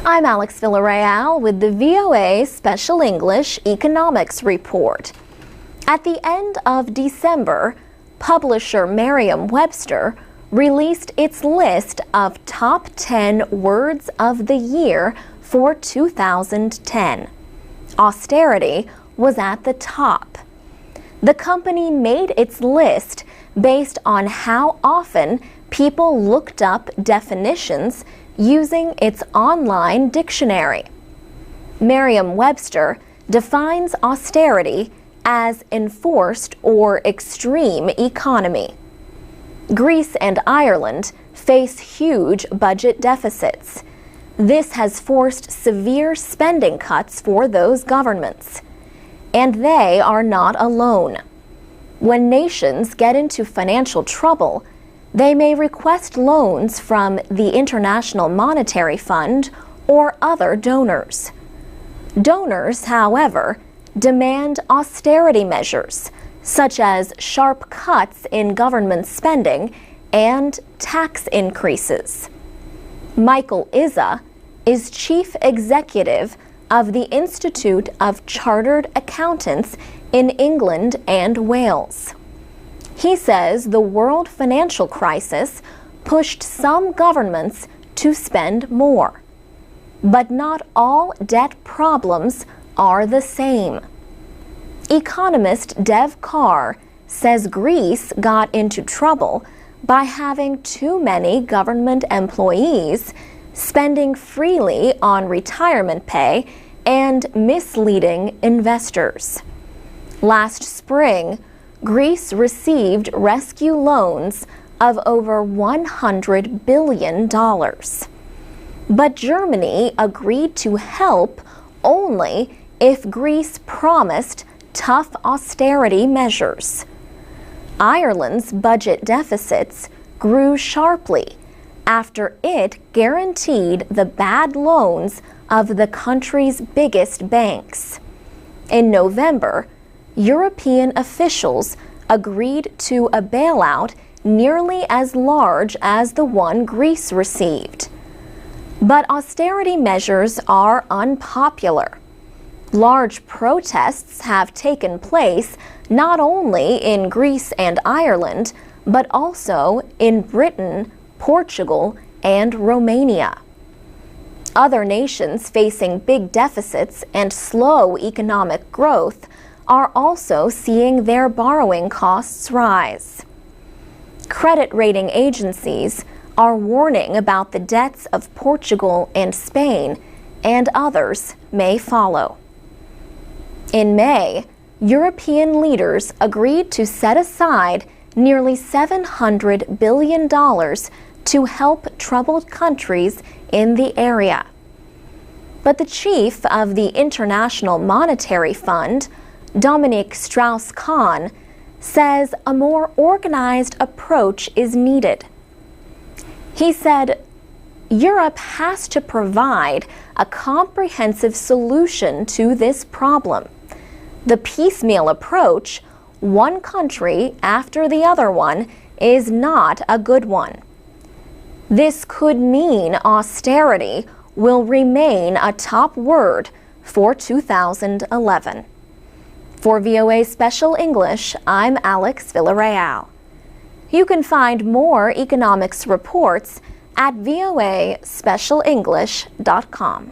I'm Alex Villarreal with the VOA Special English Economics Report. At the end of December, publisher Merriam-Webster released its list of top 10 words of the year for 2010. Austerity was at the top. The company made its list based on how often people looked up definitions using its online dictionary. Merriam-Webster defines austerity as enforced or extreme economy. Greece and Ireland face huge budget deficits. This has forced severe spending cuts for those governments. And they are not alone. When nations get into financial trouble, they may request loans from the International Monetary Fund or other donors. Donors, however, demand austerity measures, such as sharp cuts in government spending and tax increases. Michael Izza is chief executive of the Institute of Chartered Accountants in England and Wales. He says the world financial crisis pushed some governments to spend more. But not all debt problems are the same. Economist Dev Carr says Greece got into trouble by having too many government employees spending freely on retirement pay and misleading investors. Last spring, Greece received rescue loans of over $100 billion. But Germany agreed to help only if Greece promised tough austerity measures. Ireland's budget deficits grew sharply after it guaranteed the bad loans of the country's biggest banks. In November, European officials agreed to a bailout nearly as large as the one Greece received. But austerity measures are unpopular. Large protests have taken place not only in Greece and Ireland, but also in Britain, Portugal, and Romania. Other nations facing big deficits and slow economic growth are also seeing their borrowing costs rise. Credit rating agencies are warning about the debts of Portugal and Spain, and others may follow. In May, European leaders agreed to set aside nearly $700 billion to help troubled countries in the area. But the chief of the International Monetary Fund, Dominique Strauss-Kahn, says a more organized approach is needed. He said, Europe has to provide a comprehensive solution to this problem. The piecemeal approach, one country after the other one, is not a good one. This could mean austerity will remain a top word for 2011. For VOA Special English, I'm Alex Villarreal. You can find more economics reports at voaspecialenglish.com.